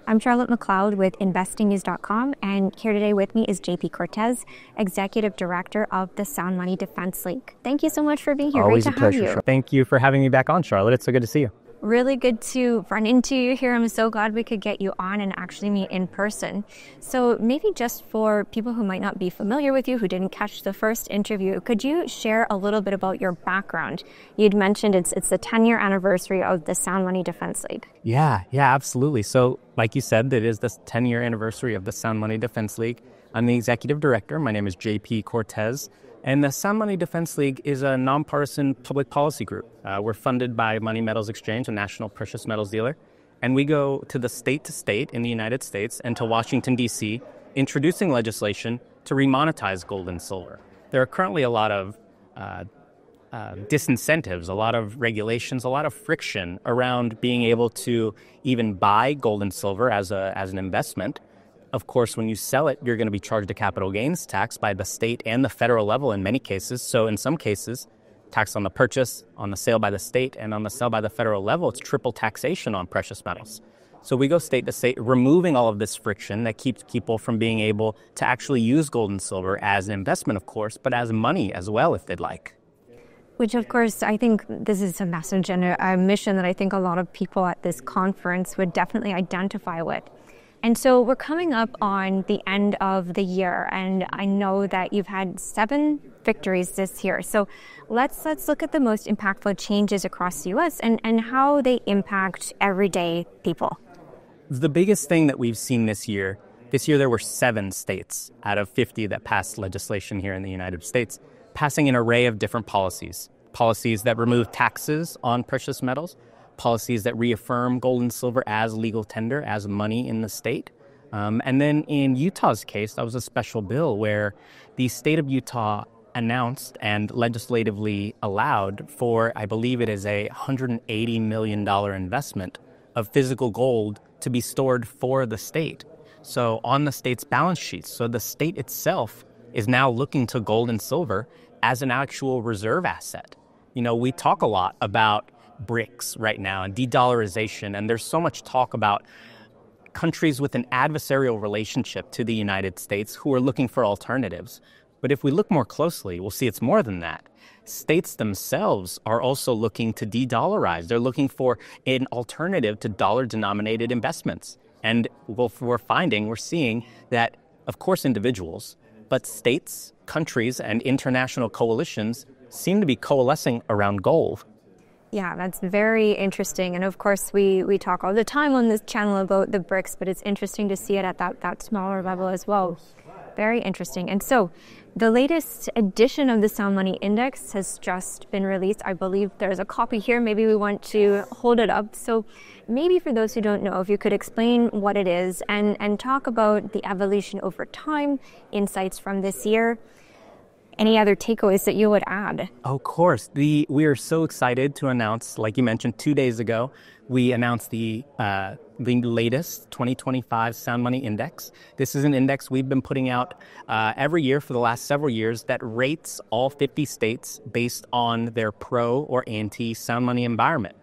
I'm Charlotte McLeod with investingnews.com, and here today with me is JP Cortez, Executive Director of the Sound Money Defense League. Thank you so much for being here. Always Great to a pleasure. have you. Thank you for having me back on, Charlotte. It's so good to see you. Really good to run into you here. I'm so glad we could get you on and actually meet in person. So maybe just for people who might not be familiar with you, who didn't catch the first interview, could you share a little bit about your background? You'd mentioned it's the 10-year anniversary of the Sound Money Defense League. Yeah, absolutely. So like you said, it is the 10-year anniversary of the Sound Money Defense League. I'm the Executive Director. My name is JP Cortez. And the Sound Money Defense League is a nonpartisan public policy group. We're funded by Money Metals Exchange, a national precious metals dealer. And we go to state in the United States and to Washington, D.C., introducing legislation to remonetize gold and silver. There are currently a lot of disincentives, a lot of regulations, a lot of friction around being able to even buy gold and silver as an investment. Of course, when you sell it, you're going to be charged a capital gains tax by the state and the federal level in many cases. So in some cases, tax on the purchase, on the sale by the state, and on the sale by the federal level, it's triple taxation on precious metals. So we go state to state, removing all of this friction that keeps people from being able to actually use gold and silver as an investment, of course, but as money as well, if they'd like. Which, of course, I think this is a message and a mission that I think a lot of people at this conference would definitely identify with. And so we're coming up on the end of the year, and I know that you've had 7 victories this year. So let's look at the most impactful changes across the U.S. and how they impact everyday people. The biggest thing that we've seen this year there were 7 states out of 50 that passed legislation here in the United States, passing an array of different policies. Policies that remove taxes on precious metals, policies that reaffirm gold and silver as legal tender, as money in the state. And then in Utah's case, that was a special bill where the state of Utah announced and legislatively allowed for, I believe it is a $180 million investment of physical gold to be stored for the state. So on the state's balance sheets. So the state itself is now looking to gold and silver as an actual reserve asset. You know, we talk a lot about BRICS right now and de-dollarization, and there's so much talk about countries with an adversarial relationship to the United States who are looking for alternatives. But if we look more closely, we'll see it's more than that. States themselves are also looking to de-dollarize. They're looking for an alternative to dollar-denominated investments. And we're seeing that, of course, individuals, but states, countries, and international coalitions seem to be coalescing around gold. Yeah, that's very interesting. And of course, we talk all the time on this channel about the BRICS, but it's interesting to see it at that smaller level as well. Very interesting. And so the latest edition of the Sound Money Index has just been released. I believe there's a copy here. Maybe we want to hold it up. So maybe for those who don't know, if you could explain what it is and talk about the evolution over time, insights from this year. Any other takeaways that you would add? Of course. We are so excited to announce, like you mentioned, 2 days ago, we announced the latest 2025 Sound Money Index. This is an index we've been putting out every year for the last several years that rates all 50 states based on their pro or anti-sound money environment.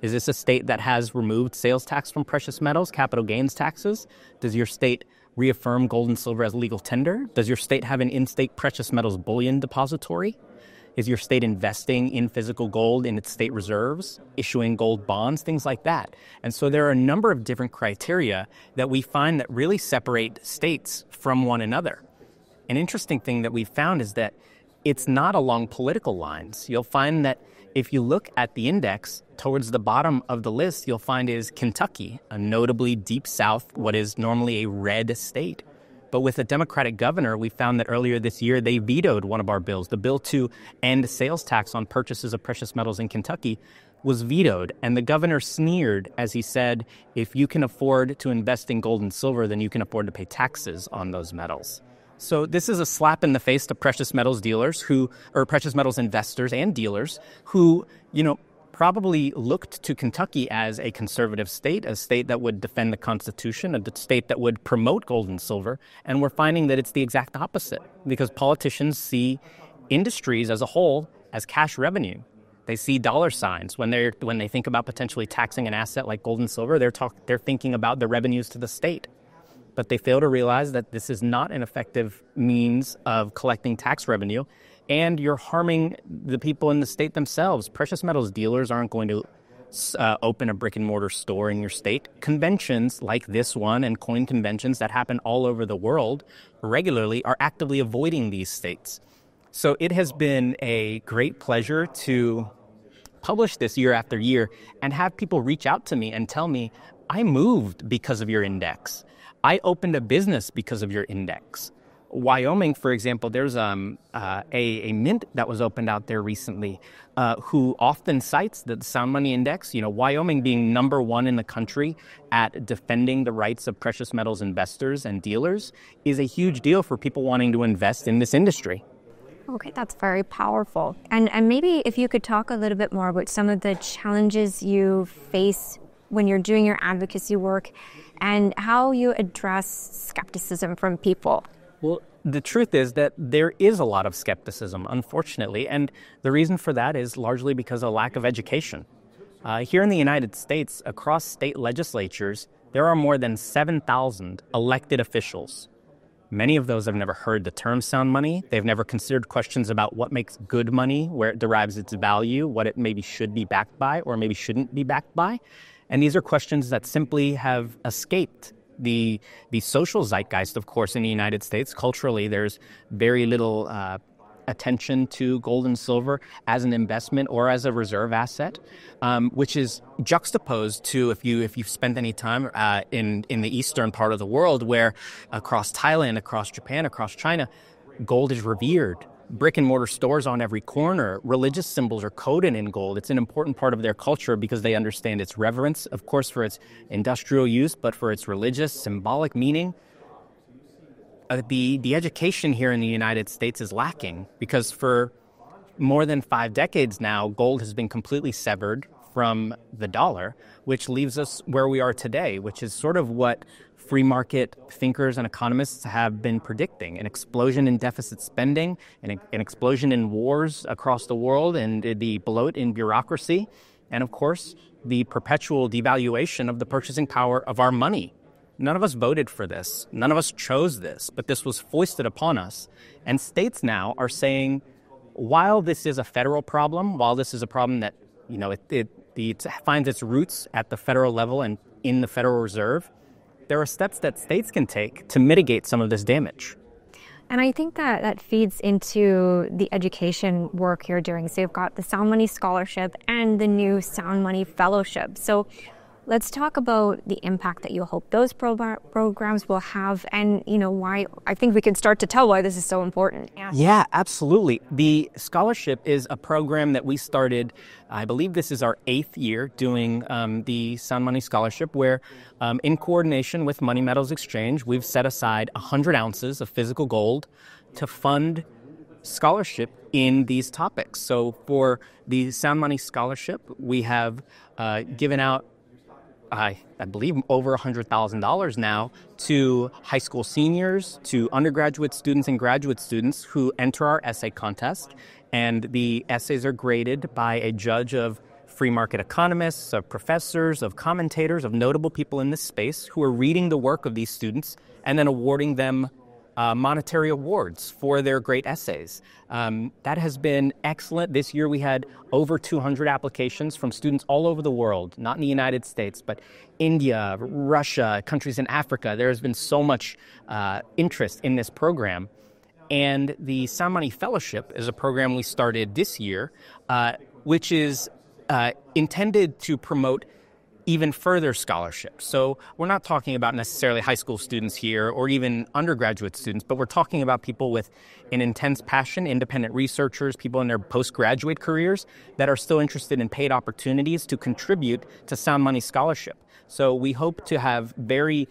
Is this a state that has removed sales tax from precious metals, capital gains taxes? Does your state reaffirm gold and silver as legal tender? Does your state have an in-state precious metals bullion depository? Is your state investing in physical gold in its state reserves, issuing gold bonds, things like that? And so there are a number of different criteria that we find that really separate states from one another. An interesting thing that we found is that it's not along political lines. You'll find that if you look at the index, towards the bottom of the list, you'll find is Kentucky, a notably deep south, what is normally a red state. But with a Democratic governor, we found that earlier this year, they vetoed one of our bills. The bill to end sales tax on purchases of precious metals in Kentucky was vetoed. And the governor sneered as he said, if you can afford to invest in gold and silver, then you can afford to pay taxes on those metals. So this is a slap in the face to precious metals dealers or precious metals investors and dealers who, probably looked to Kentucky as a conservative state, a state that would defend the Constitution, a state that would promote gold and silver. And we're finding that it's the exact opposite because politicians see industries as a whole as cash revenue. They see dollar signs when they think about potentially taxing an asset like gold and silver. They're thinking about the revenues to the state, but they fail to realize that this is not an effective means of collecting tax revenue, and you're harming the people in the state themselves. Precious metals dealers aren't going to open a brick and mortar store in your state. Conventions like this one and coin conventions that happen all over the world regularly are actively avoiding these states. So it has been a great pleasure to publish this year after year and have people reach out to me and tell me, I moved because of your index. I opened a business because of your index. Wyoming, for example, there's a mint that was opened out there recently who often cites the Sound Money Index. You know, Wyoming being number one in the country at defending the rights of precious metals investors and dealers is a huge deal for people wanting to invest in this industry. Okay, that's very powerful. And maybe if you could talk a little bit more about some of the challenges you face when you're doing your advocacy work and how you address skepticism from people. Well, the truth is that there is a lot of skepticism, unfortunately, and the reason for that is largely because of lack of education. Here in the United States, across state legislatures, there are more than 7,000 elected officials. Many of those have never heard the term sound money. They've never considered questions about what makes good money, where it derives its value, what it maybe should be backed by or maybe shouldn't be backed by. And these are questions that simply have escaped the social zeitgeist, of course, in the United States. Culturally, there's very little attention to gold and silver as an investment or as a reserve asset, which is juxtaposed to if you've spent any time in the eastern part of the world, where across Thailand, across Japan, across China, gold is revered. Brick and mortar stores on every corner. Religious symbols are coded in gold. It's an important part of their culture because they understand its reverence, of course, for its industrial use, but for its religious, symbolic meaning. The education here in the United States is lacking because for more than 5 decades now, gold has been completely severed from the dollar, which leaves us where we are today, which is sort of what free market thinkers and economists have been predicting: an explosion in deficit spending, an explosion in wars across the world, and the bloat in bureaucracy, and of course, the perpetual devaluation of the purchasing power of our money. None of us voted for this. None of us chose this, but this was foisted upon us. And states now are saying, while this is a federal problem, while this is a problem that, you know, it finds its roots at the federal level and in the Federal Reserve, there are steps that states can take to mitigate some of this damage. And I think that feeds into the education work you're doing. So you've got the Sound Money Scholarship and the new Sound Money Fellowship. So let's talk about the impact that you hope those programs will have and, you know, why. I think we can start to tell why this is so important. Yeah, absolutely. The scholarship is a program that we started, I believe this is our 8th year doing the Sound Money Scholarship, where in coordination with Money Metals Exchange, we've set aside 100 ounces of physical gold to fund scholarship in these topics. So for the Sound Money Scholarship, we have given out I believe over $100,000 now to high school seniors, to undergraduate students and graduate students who enter our essay contest. And the essays are graded by a judge of free market economists, of professors, of commentators, of notable people in this space who are reading the work of these students and then awarding them monetary awards for their great essays. That has been excellent. This year we had over 200 applications from students all over the world, not in the United States, but India, Russia, countries in Africa. There has been so much interest in this program. And the Sound Money Fellowship is a program we started this year, which is intended to promote even further scholarships. So we're not talking about necessarily high school students here or even undergraduate students, but we're talking about people with an intense passion, independent researchers, people in their postgraduate careers that are still interested in paid opportunities to contribute to Sound Money Scholarship. So we hope to have very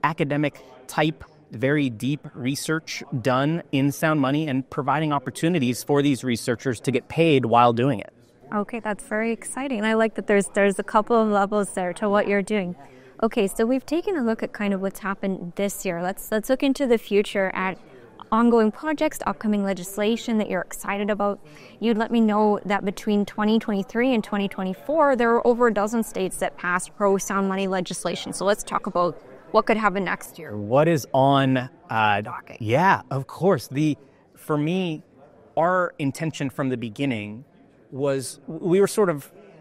academic type, very deep research done in Sound Money and providing opportunities for these researchers to get paid while doing it. Okay, that's very exciting. And I like that there's a couple of levels there to what you're doing. Okay, so we've taken a look at kind of what's happened this year. Let's look into the future at ongoing projects, upcoming legislation that you're excited about. You'd let me know that between 2023 and 2024, there were over a dozen states that passed pro-sound money legislation. So let's talk about what could happen next year. What is on docket? Yeah, of course. For me, our intention from the beginning was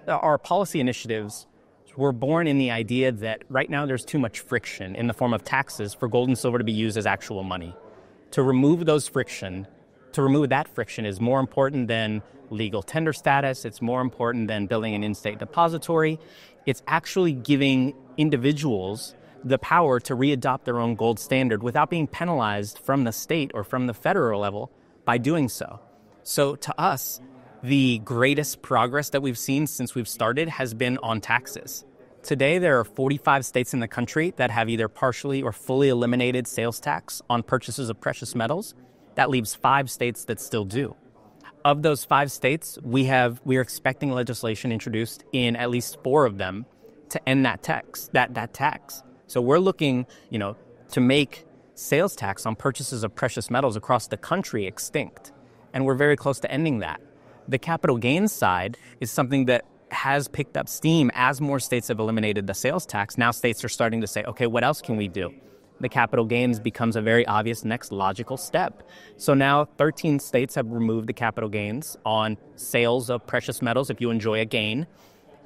our policy initiatives were born in the idea that right now there's too much friction in the form of taxes for gold and silver to be used as actual money. To remove that friction is more important than legal tender status. It's more important than building an in-state depository. It's actually giving individuals the power to readopt their own gold standard without being penalized from the state or from the federal level by doing so. So to us, the greatest progress that we've seen since we've started has been on taxes. Today, there are 45 states in the country that have either partially or fully eliminated sales tax on purchases of precious metals. That leaves 5 states that still do. Of those 5 states, we are expecting legislation introduced in at least 4 of them to end that tax. So we're looking, to make sales tax on purchases of precious metals across the country extinct. And we're very close to ending that. The capital gains side is something that has picked up steam as more states have eliminated the sales tax. Now states are starting to say, okay, what else can we do? The capital gains becomes a very obvious next logical step. So now 13 states have removed the capital gains on sales of precious metals if you enjoy a gain.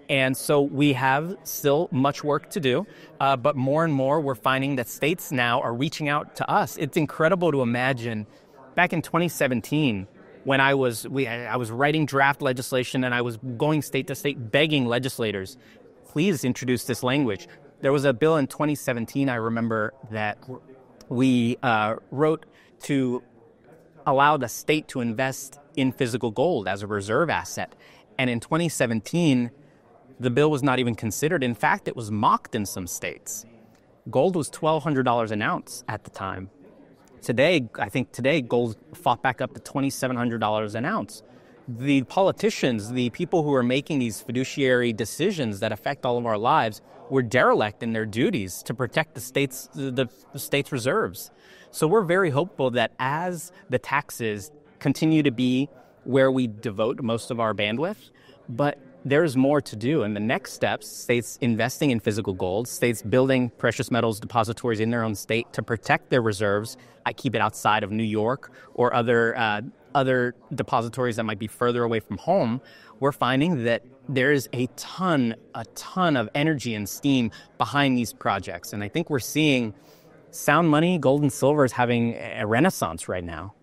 And so we have still much work to do, but more and more we're finding that states now are reaching out to us. It's incredible to imagine back in 2017, when I was writing draft legislation and I was going state to state begging legislators, please introduce this language. There was a bill in 2017, I remember, that we wrote to allow the state to invest in physical gold as a reserve asset. And in 2017, the bill was not even considered. In fact, it was mocked in some states. Gold was $1,200 an ounce at the time. Today, gold fought back up to $2,700 an ounce. The politicians, the people who are making these fiduciary decisions that affect all of our lives, were derelict in their duties to protect the state's reserves. So we're very hopeful that as the taxes continue to be where we devote most of our bandwidth, but there's more to do. And the next steps, states investing in physical gold, states building precious metals depositories in their own state to protect their reserves. I keep it outside of New York or other depositories that might be further away from home. We're finding that there is a ton of energy and steam behind these projects. And I think we're seeing sound money, gold and silver is having a renaissance right now.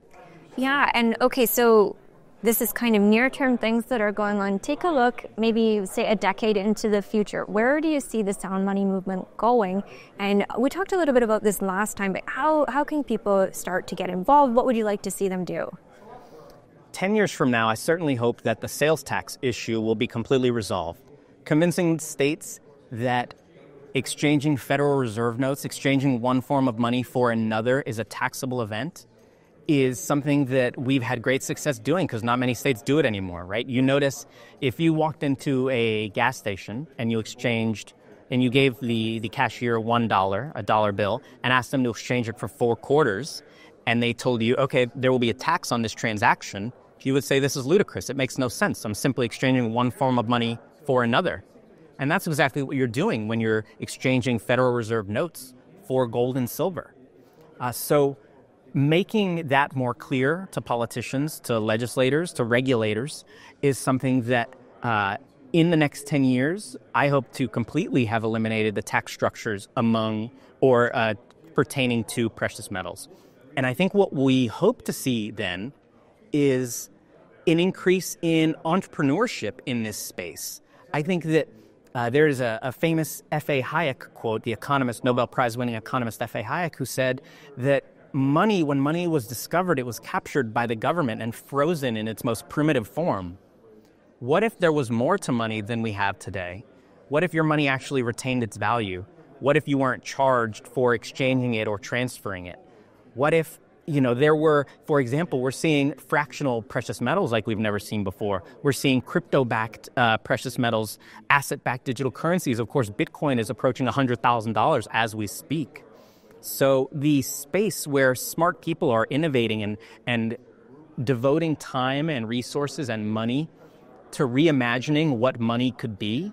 Yeah, and okay, so this is kind of near-term things that are going on. Take a look, maybe say a decade into the future. Where do you see the sound money movement going? And we talked a little bit about this last time, but how can people start to get involved? What would you like to see them do? 10 years from now, I certainly hope that the sales tax issue will be completely resolved, convincing states that exchanging Federal Reserve notes, exchanging one form of money for another is a taxable event, is something that we've had great success doing because not many states do it anymore, right? You notice if you walked into a gas station and you exchanged and you gave the cashier $1, a dollar bill, and asked them to exchange it for 4 quarters, and they told you, okay, there will be a tax on this transaction, you would say this is ludicrous. It makes no sense. I'm simply exchanging one form of money for another. And that's exactly what you're doing when you're exchanging Federal Reserve notes for gold and silver. So making that more clear to politicians, to legislators, to regulators is something that in the next 10 years, I hope to completely have eliminated the tax structures among or pertaining to precious metals. And I think what we hope to see then is an increase in entrepreneurship in this space. I think that there's a famous F.A. Hayek quote, the economist, Nobel Prize-winning economist F.A. Hayek, who said that when money was discovered, it was captured by the government and frozen in its most primitive form. What if there was more to money than we have today? What if your money actually retained its value? What if you weren't charged for exchanging it or transferring it? What if, there were, for example, we're seeing fractional precious metals like we've never seen before. We're seeing crypto-backed precious metals, asset-backed digital currencies. Of course, Bitcoin is approaching $100,000 as we speak. So the space where smart people are innovating and devoting time and resources and money to reimagining what money could be,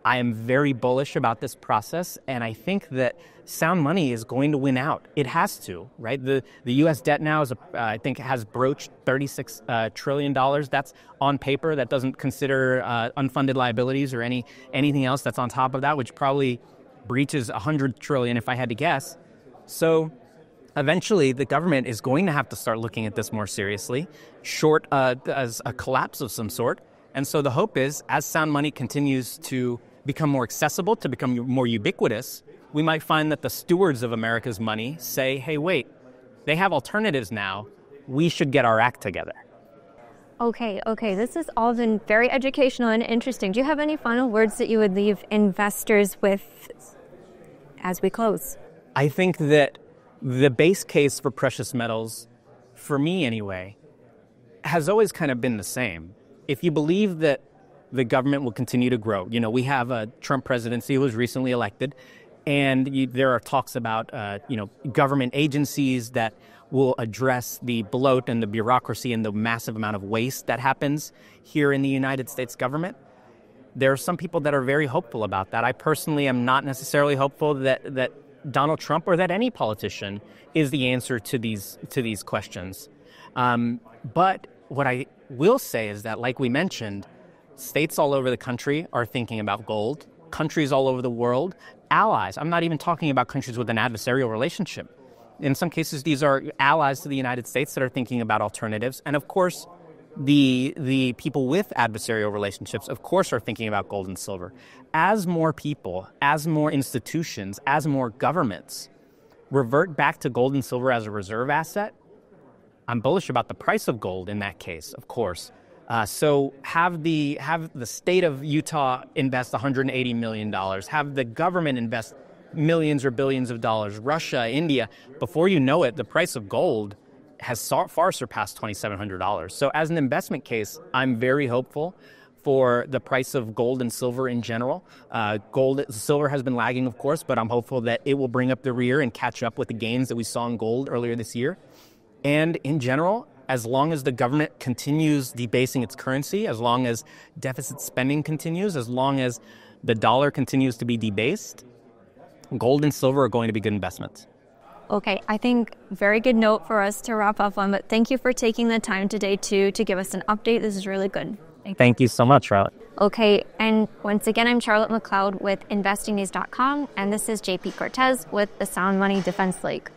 I am very bullish about this process, and I think that sound money is going to win out. It has to, right? The U.S. debt now is, I think, has broached $36 trillion. That's on paper. That doesn't consider unfunded liabilities or anything else that's on top of that, which probably breaches $100 trillion if I had to guess. So eventually, the government is going to have to start looking at this more seriously, short as a collapse of some sort. And so the hope is, as sound money continues to become more accessible, to become more ubiquitous, we might find that the stewards of America's money say, hey, wait, they have alternatives now. We should get our act together. Okay. This has all been very educational and interesting. Do you have any final words that you would leave investors with as we close? I think that the base case for precious metals, for me anyway, has always kind of been the same. If you believe that the government will continue to grow, we have a Trump presidency who was recently elected, and there are talks about, government agencies that will address the bloat and the bureaucracy and the massive amount of waste that happens here in the United States government. There are some people that are very hopeful about that. I personally am not necessarily hopeful that Donald Trump or that any politician is the answer to these questions. But what I will say is that, like we mentioned, states all over the country are thinking about gold. Countries all over the world, allies. I'm not even talking about countries with an adversarial relationship. In some cases, these are allies to the United States that are thinking about alternatives. And of course, the people with adversarial relationships, of course, are thinking about gold and silver. As more people, as more institutions, as more governments revert back to gold and silver as a reserve asset, I'm bullish about the price of gold in that case, of course. So have the state of Utah invest $180 million, have the government invest millions or billions of dollars, Russia, India. Before you know it, the price of gold has far surpassed $2,700. So as an investment case, I'm very hopeful for the price of gold and silver in general. Silver has been lagging, of course, but I'm hopeful that it will bring up the rear and catch up with the gains that we saw in gold earlier this year. And in general, as long as the government continues debasing its currency, as long as deficit spending continues, as long as the dollar continues to be debased, gold and silver are going to be good investments. Okay, I think very good note for us to wrap up on, but thank you for taking the time today to give us an update. This is really good. Thank you so much, Charlotte. Okay, and once again, I'm Charlotte McLeod with investingnews.com, and this is JP Cortez with the Sound Money Defense League.